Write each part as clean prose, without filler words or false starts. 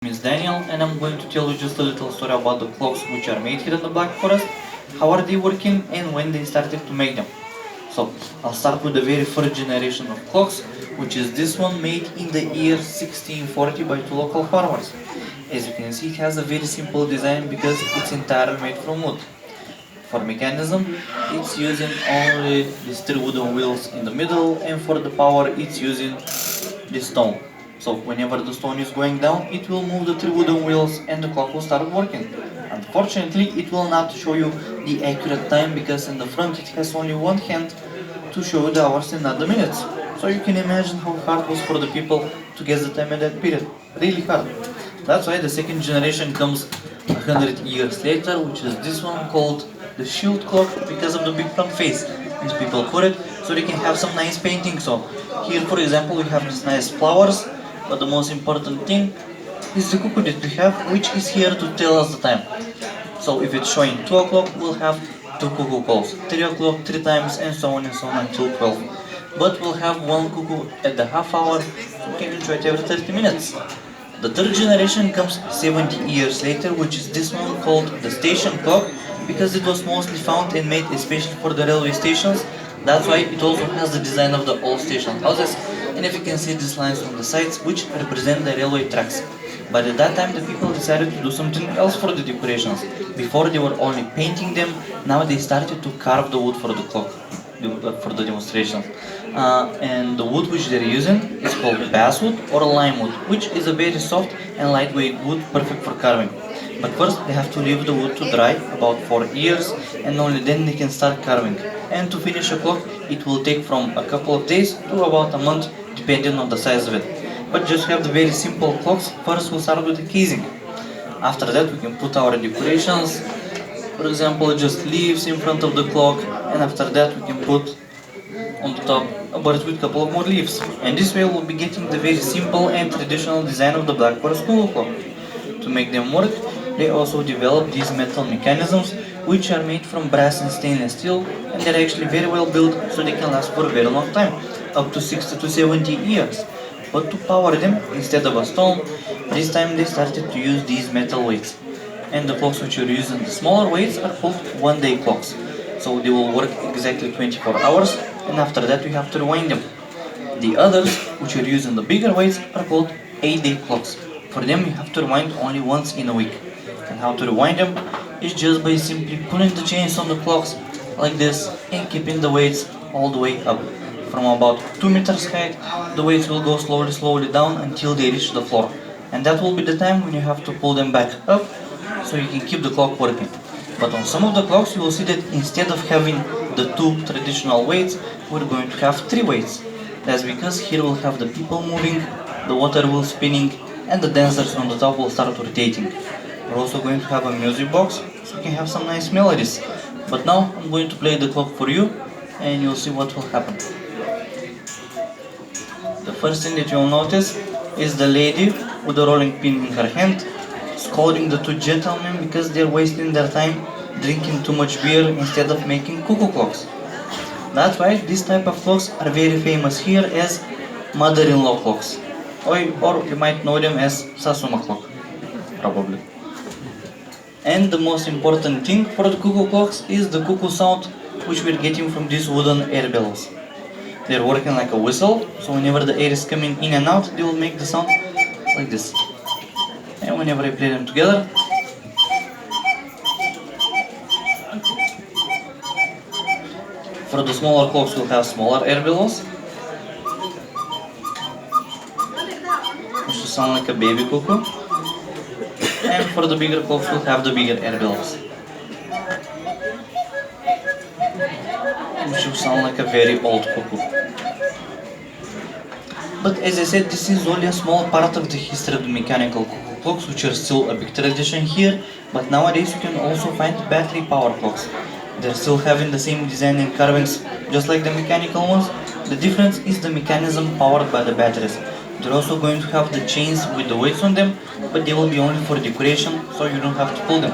name is Daniel, and I'm going to tell you just a little story about the clocks which are made here in the Black Forest, how are they working, and when they started to make them. So, I'll start with the very first generation of clocks, which is this one made in the year 1640 by two local farmers. As you can see, it has a very simple design because it's entirely made from wood. For mechanism, it's using only these three wooden wheels in the middle, and for the power, it's using the stone. So whenever the stone is going down, it will move the three wooden wheels and the clock will start working. Unfortunately, it will not show you the accurate time because in the front it has only one hand to show you the hours and not the minutes. So you can imagine how hard it was for the people to guess the time in that period. Really hard. That's why the second generation comes 100 years later, which is this one called the shield clock because of the big front face. These people put it so they can have some nice paintings. So here, for example, we have these nice flowers, but the most important thing is the cuckoo that we have, which is here to tell us the time. So if it's showing 2 o'clock, we'll have 2 cuckoo calls, 3 o'clock 3 times, and so on until 12. But we'll have one cuckoo at the half hour, so we can enjoy it every 30 minutes. The third generation comes 70 years later, which is this one called the station clock, because it was mostly found and made especially for the railway stations. That's why it also has the design of the old station houses, and if you can see these lines on the sides, which represent the railway tracks. But at that time, the people decided to do something else for the decorations. Before they were only painting them, now they started to carve the wood for the clock, for the demonstrations. And the wood which they're using is called basswood or lime wood, which is a very soft and lightweight wood perfect for carving. But first they have to leave the wood to dry about 4 years, and only then they can start carving. And to finish a clock it will take from a couple of days to about a month depending on the size of it. But just have the very simple clocks. First we'll start with the casing. After that we can put our decorations, for example just leaves in front of the clock, and after that we can put on the top a bird with a couple of more leaves. And this way we'll be getting the very simple and traditional design of the Black Forest Cuckoo clock. To make them work, they also developed these metal mechanisms which are made from brass and stainless steel, and they're actually very well built so they can last for a very long time, up to 60 to 70 years. But to power them, instead of a stone, this time they started to use these metal weights. And the clocks which are using the smaller weights are called one-day clocks. So they will work exactly 24 hours, and after that we have to rewind them. The others, which are using the bigger weights, are called 8-day clocks. For them you have to rewind only once in a week. And how to rewind them is just by simply pulling the chains on the clocks like this and keeping the weights all the way up. From about 2 meters height, the weights will go slowly down until they reach the floor. And that will be the time when you have to pull them back up so you can keep the clock working. But on some of the clocks you will see that instead of having the 2 traditional weights, we're going to have 3 weights. That's because here we'll have the people moving, the water wheel spinning, and the dancers on the top will start rotating. We're also going to have a music box so you can have some nice melodies. But now I'm going to play the clock for you and you'll see what will happen. The first thing that you'll notice is the lady with the rolling pin in her hand scolding the 2 gentlemen because they're wasting their time drinking too much beer instead of making cuckoo clocks. That's why this type of clocks are very famous here as mother-in-law clocks. Or you might know them as Sasuma clock, probably. And the most important thing for the cuckoo clocks is the cuckoo sound which we're getting from these wooden air bells. They're working like a whistle, so whenever the air is coming in and out, they will make the sound like this. And whenever I play them together, for the smaller clocks we'll have smaller air bellows, which will sound like a baby cuckoo. And for the bigger clocks we'll have the bigger air bellows, which will sound like a very old cuckoo. But as I said, this is only a small part of the history of the mechanical cuckoo clocks, which are still a big tradition here, but nowadays you can also find battery power clocks. They're still having the same design and carvings just like the mechanical ones. The difference is the mechanism powered by the batteries. They're also going to have the chains with the weights on them, but they will be only for decoration, so you don't have to pull them.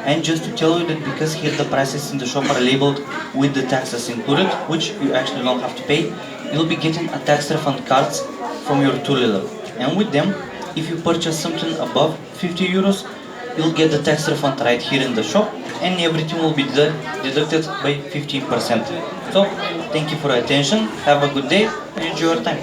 And just to tell you that because here the prices in the shop are labeled with the taxes included, which you actually don't have to pay, you'll be getting a tax refund cards from your tool dealer. And with them, if you purchase something above 50 euros, you'll get the tax refund right here in the shop, and everything will be deducted by 15%. So, thank you for your attention, have a good day, and enjoy your time.